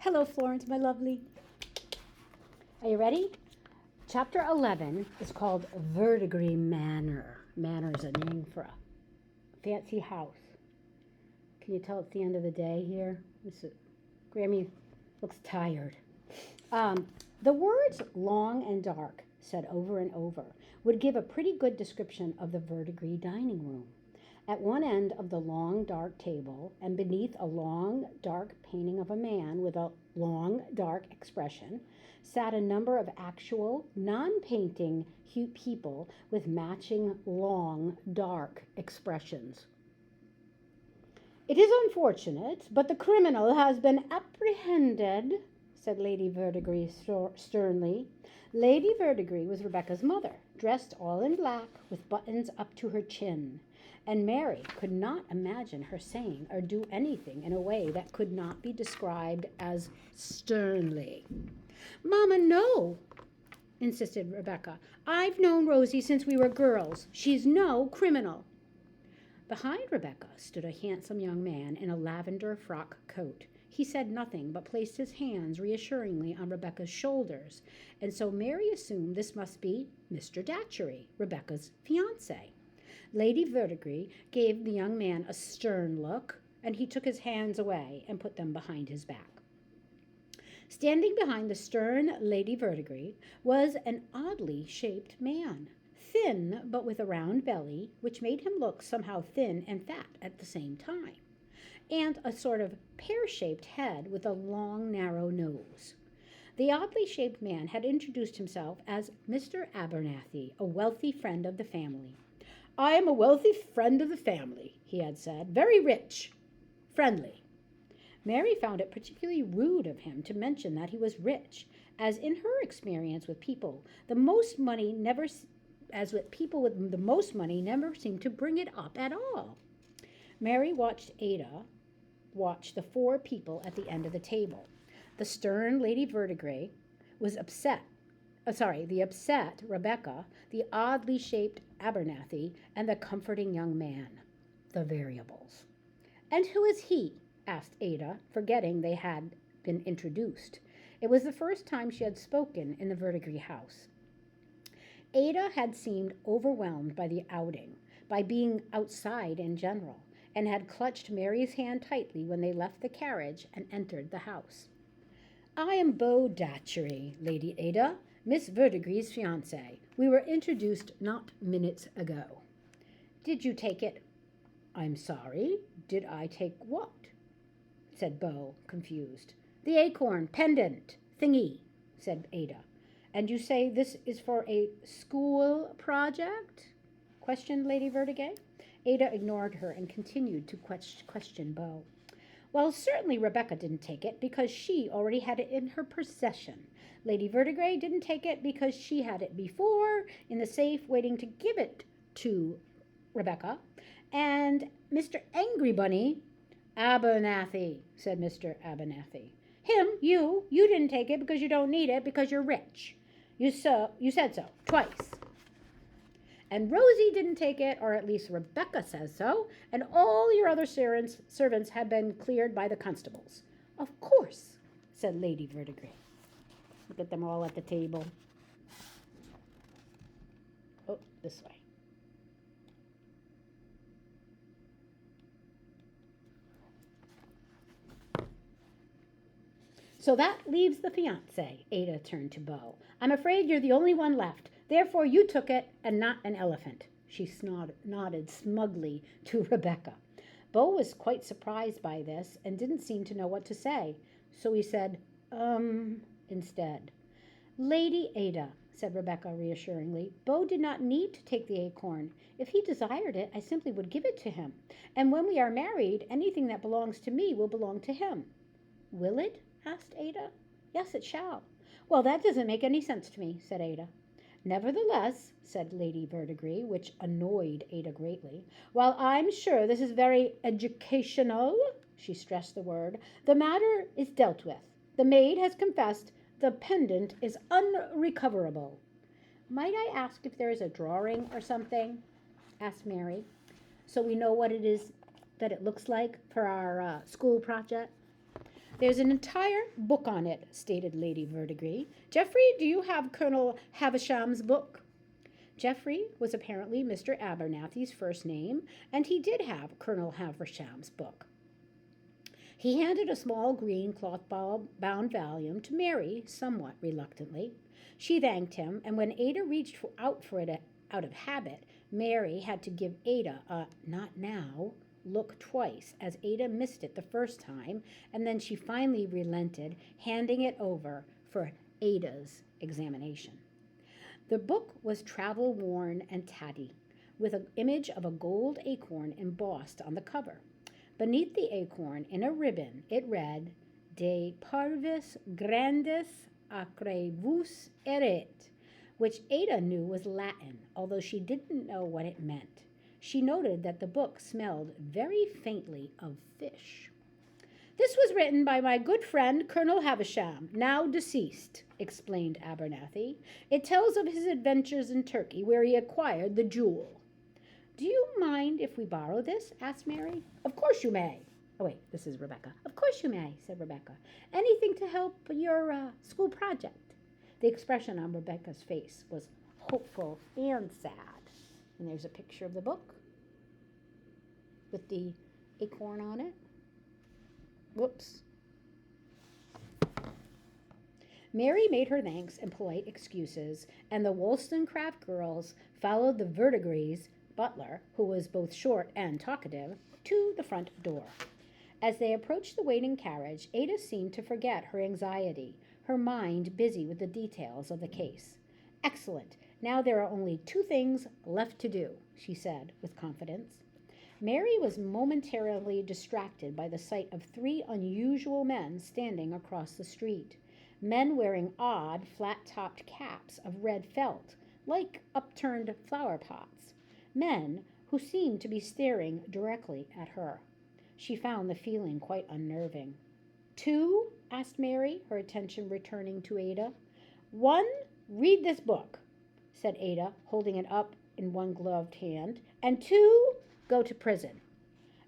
Hello, Florence, my lovely. Are you ready? Chapter 11 is called Verdigris Manor. Manor is a name for a fancy house. Can you tell it's the end of the day here? Grammy looks tired. The words long and dark, said over and over, would give a pretty good description of the Verdigris dining room. At one end of the long, dark table, and beneath a long, dark painting of a man with a long, dark expression, sat a number of actual, non-painting people with matching long, dark expressions. "It is unfortunate, but the criminal has been apprehended," said Lady Verdigris sternly. Lady Verdigris was Rebecca's mother, dressed all in black, with buttons up to her chin, and Mary could not imagine her saying or do anything in a way that could not be described as sternly. "Mamma, no," insisted Rebecca. "I've known Rosie since we were girls. She's no criminal." Behind Rebecca stood a handsome young man in a lavender frock coat. He said nothing, but placed his hands reassuringly on Rebecca's shoulders, and so Mary assumed this must be Mr. Datchery, Rebecca's fiancé. Lady Verdigris gave the young man a stern look, and he took his hands away and put them behind his back. Standing behind the stern Lady Verdigris was an oddly shaped man, thin but with a round belly, which made him look somehow thin and fat at the same time, and a sort of pear-shaped head with a long, narrow nose. The oddly shaped man had introduced himself as Mr. Abernathy, a wealthy friend of the family. "I am a wealthy friend of the family," he had said, "very rich, friendly." Mary found it particularly rude of him to mention that he was rich, as in her experience with people, the most money never seemed to bring it up at all. Mary watched Ada watch the four people at the end of the table. The stern Lady Verdigris was upset. The upset Rebecca, the oddly shaped Abernathy, and the comforting young man. The variables. "And who is he?" asked Ada, forgetting they had been introduced. It was the first time she had spoken in the Verdigris house. Ada had seemed overwhelmed by the outing, by being outside in general, and had clutched Mary's hand tightly when they left the carriage and entered the house. "I am Beau Datchery, Lady Ada, Miss Verdigris' fiancé. We were introduced not minutes ago." "Did you take it?" "I'm sorry, did I take what?" said Beau, confused. "The acorn pendant thingy," said Ada. "And you say this is for a school project?" questioned Lady Verdigris. Ada ignored her and continued to question Beau. "Well, certainly Rebecca didn't take it because she already had it in her possession. Lady Verdigris didn't take it because she had it before in the safe waiting to give it to Rebecca. And Mr. Angry Bunny—" "Abernathy," said Mr. Abernathy. You didn't take it because you don't need it because you're rich. You said so, twice. And Rosie didn't take it, or at least Rebecca says so, and all your other servants have been cleared by the constables." "Of course," said Lady Verdigris. Look at them all at the table. Oh, this way. "So that leaves the fiancé," Ada turned to Beau. "I'm afraid you're the only one left. Therefore you took it and not an elephant." She nodded smugly to Rebecca. Beau was quite surprised by this and didn't seem to know what to say. So he said, instead. "Lady Ada," said Rebecca reassuringly, "Beau did not need to take the acorn. If he desired it, I simply would give it to him. And when we are married, anything that belongs to me will belong to him." "Will it?" asked Ada. "Yes, it shall." "Well, that doesn't make any sense to me," said Ada. "Nevertheless," said Lady Verdigris, which annoyed Ada greatly, "while I'm sure this is very educational," she stressed the word, "the matter is dealt with. The maid has confessed. The pendant is unrecoverable." "Might I ask if there is a drawing or something?" asked Mary, "so we know what it is that it looks like for our school project?" There's an entire book on it, stated Lady Verdigris. Geoffrey, do you have Colonel Havisham's book? Geoffrey was apparently Mr. Abernathy's first name, and he did have Colonel Havisham's book. He handed a small green cloth-bound volume to Mary, somewhat reluctantly. She thanked him, and when Ada reached out for it out of habit, Mary had to give Ada a "not now" look twice, as Ada missed it the first time, and then she finally relented, handing it over for Ada's examination. The book was travel-worn and tatty, with an image of a gold acorn embossed on the cover. Beneath the acorn, in a ribbon, it read, De parvis grandis acrevus erit, which Ada knew was Latin, although she didn't know what it meant. She noted that the book smelled very faintly of fish. This was written by my good friend Colonel Havisham, now deceased, explained Abernathy. It tells of his adventures in Turkey, where he acquired the jewel. Do you mind if we borrow this? Asked Mary. Of course you may. Oh, wait, this is Rebecca. Of course you may, said Rebecca. Anything to help your school project. The expression on Rebecca's face was hopeful and sad. And there's a picture of the book with the acorn on it. Whoops. Mary made her thanks and polite excuses, and the Wollstonecraft girls followed the Verdigris butler, who was both short and talkative, to the front door. As they approached the waiting carriage, Ada seemed to forget her anxiety, her mind busy with the details of the case. Excellent. Now there are only 2 things left to do, she said with confidence. Mary was momentarily distracted by the sight of 3 unusual men standing across the street. Men wearing odd, flat-topped caps of red felt, like upturned flower pots. Men who seemed to be staring directly at her. She found the feeling quite unnerving. 2? Asked Mary, her attention returning to Ada. 1, read this book, said Ada, holding it up in one gloved hand. And 2, go to prison.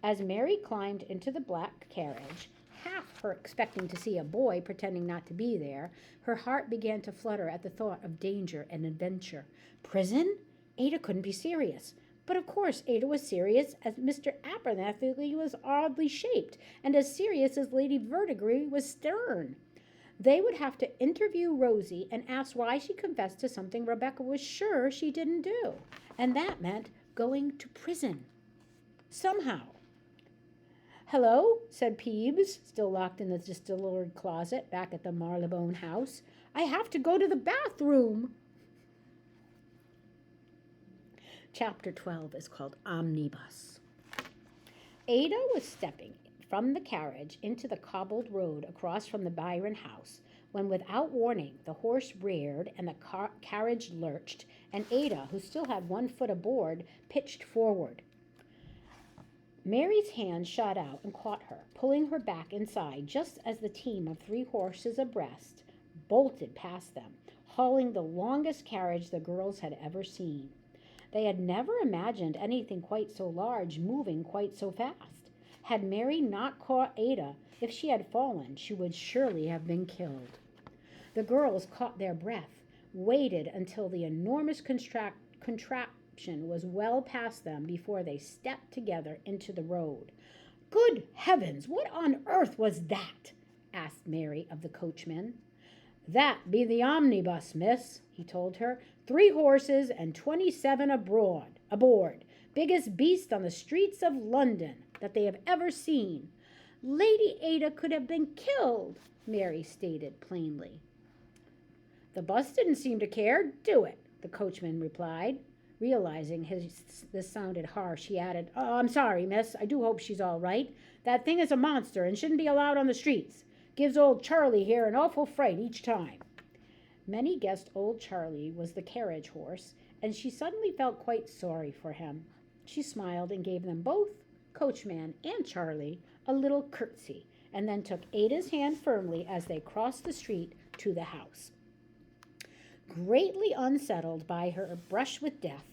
As Mary climbed into the black carriage, half her expecting to see a boy pretending not to be there, her heart began to flutter at the thought of danger and adventure. Prison? Ada couldn't be serious. But of course Ada was serious, as Mr. Abernathy was oddly shaped, and as serious as Lady Verdigris was stern. They would have to interview Rosie and ask why she confessed to something Rebecca was sure she didn't do. And that meant going to prison. Somehow. Hello, said Peeves, still locked in the distillery closet back at the Marylebone house. I have to go to the bathroom. Chapter 12 is called Omnibus. Ada was stepping from the carriage into the cobbled road across from the Byron house when, without warning, the horse reared and the carriage lurched, and Ada, who still had 1 foot aboard, pitched forward. Mary's hand shot out and caught her, pulling her back inside just as the team of 3 horses abreast bolted past them, hauling the longest carriage the girls had ever seen. They had never imagined anything quite so large moving quite so fast. Had Mary not caught Ada, if she had fallen, she would surely have been killed. The girls caught their breath, waited until the enormous contraption was well past them before they stepped together into the road. Good heavens, what on earth was that? Asked Mary of the coachman. That be the omnibus, miss, he told her. 3 horses and 27 aboard. Biggest beast on the streets of London that they have ever seen. Lady Ada could have been killed, Mary stated plainly. The bus didn't seem to care, do it, the coachman replied. Realizing this sounded harsh, he added, Oh, I'm sorry, miss. I do hope she's all right. That thing is a monster and shouldn't be allowed on the streets. Gives old Charlie here an awful fright each time. Many guessed old Charlie was the carriage horse, and she suddenly felt quite sorry for him. She smiled and gave them both, coachman and Charlie, a little curtsy, and then took Ada's hand firmly as they crossed the street to the house. Greatly unsettled by her brush with death,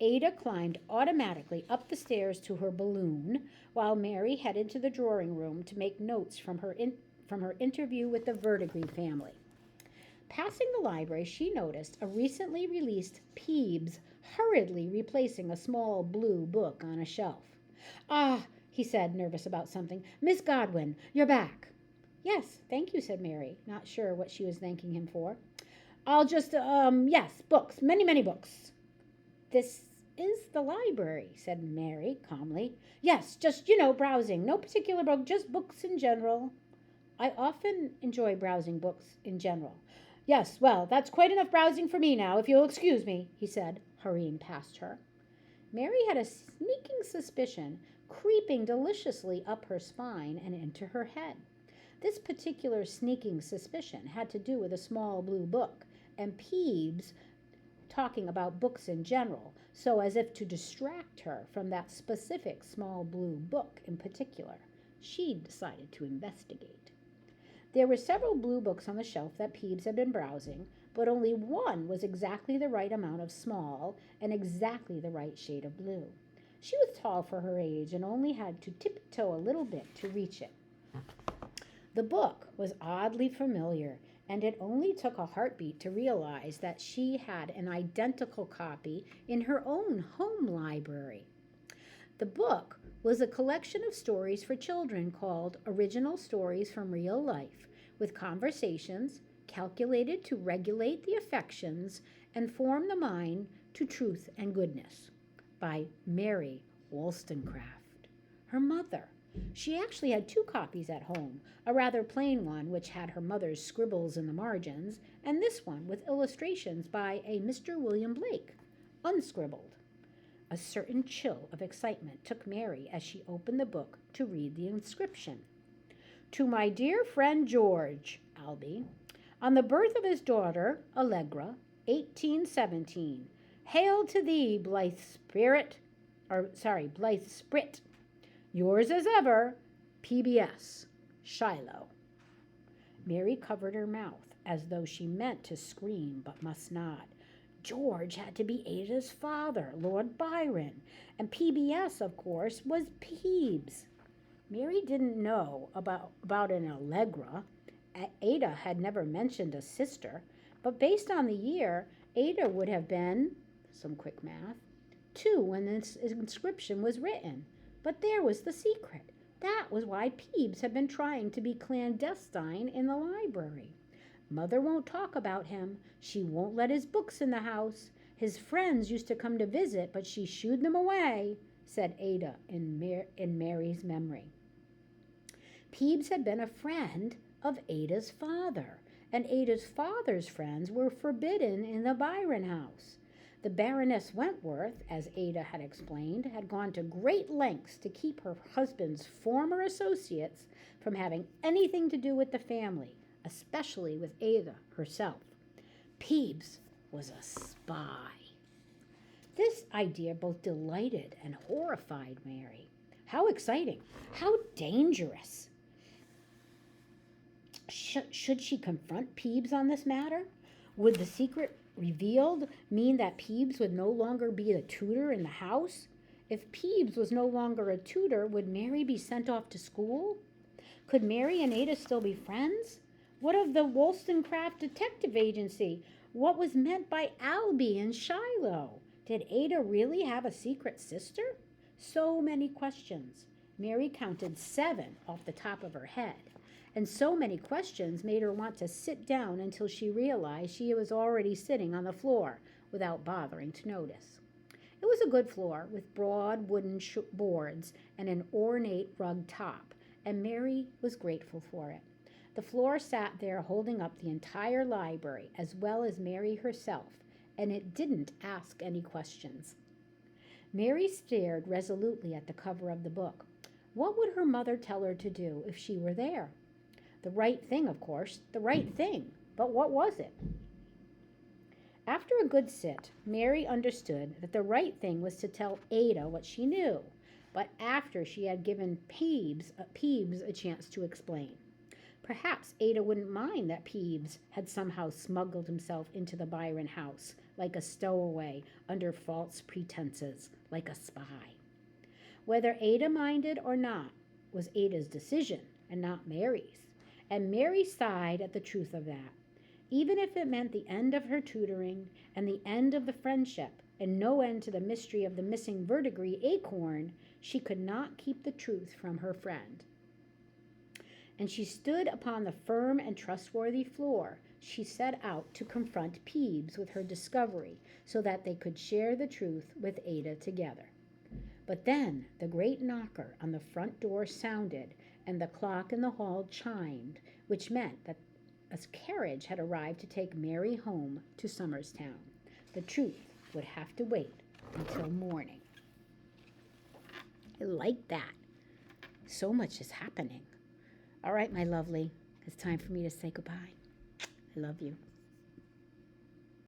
Ada climbed automatically up the stairs to her balloon, while Mary headed to the drawing room to make notes from her from her interview with the Verdigris family. Passing the library, she noticed a recently released Peebs hurriedly replacing a small blue book on a shelf. "Ah," he said, nervous about something. "Miss Godwin, you're back." "Yes, thank you," said Mary, not sure what she was thanking him for. "I'll just, yes, books, many, many books." "This is the library," said Mary calmly. "Yes, just, browsing. No particular book, just books in general." "I often enjoy browsing books in general." "Yes, well, that's quite enough browsing for me now, if you'll excuse me," he said, hurrying past her. Mary had a sneaking suspicion creeping deliciously up her spine and into her head. This particular sneaking suspicion had to do with a small blue book, and Peebs talking about books in general, so as if to distract her from that specific small blue book in particular. She decided to investigate. There were several blue books on the shelf that Peebs had been browsing, but only one was exactly the right amount of small and exactly the right shade of blue. She was tall for her age and only had to tiptoe a little bit to reach it. The book was oddly familiar, and it only took a heartbeat to realize that she had an identical copy in her own home library. The book was a collection of stories for children called Original Stories from Real Life, with conversations calculated to regulate the affections and form the mind to truth and goodness, by Mary Wollstonecraft. Her mother. She actually had two copies at home, a rather plain one which had her mother's scribbles in the margins, and this one with illustrations by a Mr. William Blake, unscribbled. A certain chill of excitement took Mary as she opened the book to read the inscription. "To my dear friend George, Albie, on the birth of his daughter, Allegra, 1817. Hail to thee, blithe Sprit. Yours as ever, PBS, Shiloh." Mary covered her mouth as though she meant to scream but must not. George had to be Ada's father, Lord Byron, and PBS, of course, was Peebs. Mary didn't know about an Allegra. Ada had never mentioned a sister, but based on the year, Ada would have been, some quick math, 2 when this inscription was written. But there was the secret. That was why Peebs had been trying to be clandestine in the library. Mother won't talk about him. She won't let his books in the house. His friends used to come to visit, but she shooed them away, said Ada in Mary's memory. Peebs had been a friend of Ada's father, and Ada's father's friends were forbidden in the Byron house. The Baroness Wentworth, as Ada had explained, had gone to great lengths to keep her husband's former associates from having anything to do with the family, especially with Ada herself. Peebs was a spy. This idea both delighted and horrified Mary. How exciting! How dangerous! Should she confront Peebs on this matter? Would the secret revealed mean that Peebs would no longer be a tutor in the house? If Peebs was no longer a tutor, would Mary be sent off to school? Could Mary and Ada still be friends? What of the Wollstonecraft Detective Agency? What was meant by Albie and Shiloh? Did Ada really have a secret sister? So many questions. Mary counted 7 off the top of her head. And so many questions made her want to sit down until she realized she was already sitting on the floor without bothering to notice. It was a good floor with broad wooden boards and an ornate rug top, and Mary was grateful for it. The floor sat there holding up the entire library as well as Mary herself, and it didn't ask any questions. Mary stared resolutely at the cover of the book. What would her mother tell her to do if she were there? The right thing, of course, the right thing. But what was it? After a good sit, Mary understood that the right thing was to tell Ada what she knew, but after she had given Peebs a chance to explain. Perhaps Ada wouldn't mind that Peebs had somehow smuggled himself into the Byron house like a stowaway under false pretenses, like a spy. Whether Ada minded or not was Ada's decision and not Mary's. And Mary sighed at the truth of that. Even if it meant the end of her tutoring and the end of the friendship and no end to the mystery of the missing verdigris acorn, she could not keep the truth from her friend. And she stood upon the firm and trustworthy floor. She set out to confront Peeves with her discovery so that they could share the truth with Ada together. But then the great knocker on the front door sounded, and the clock in the hall chimed, which meant that a carriage had arrived to take Mary home to Somerstown. The truth would have to wait until morning. I like that. So much is happening. All right, my lovely, it's time for me to say goodbye. I love you.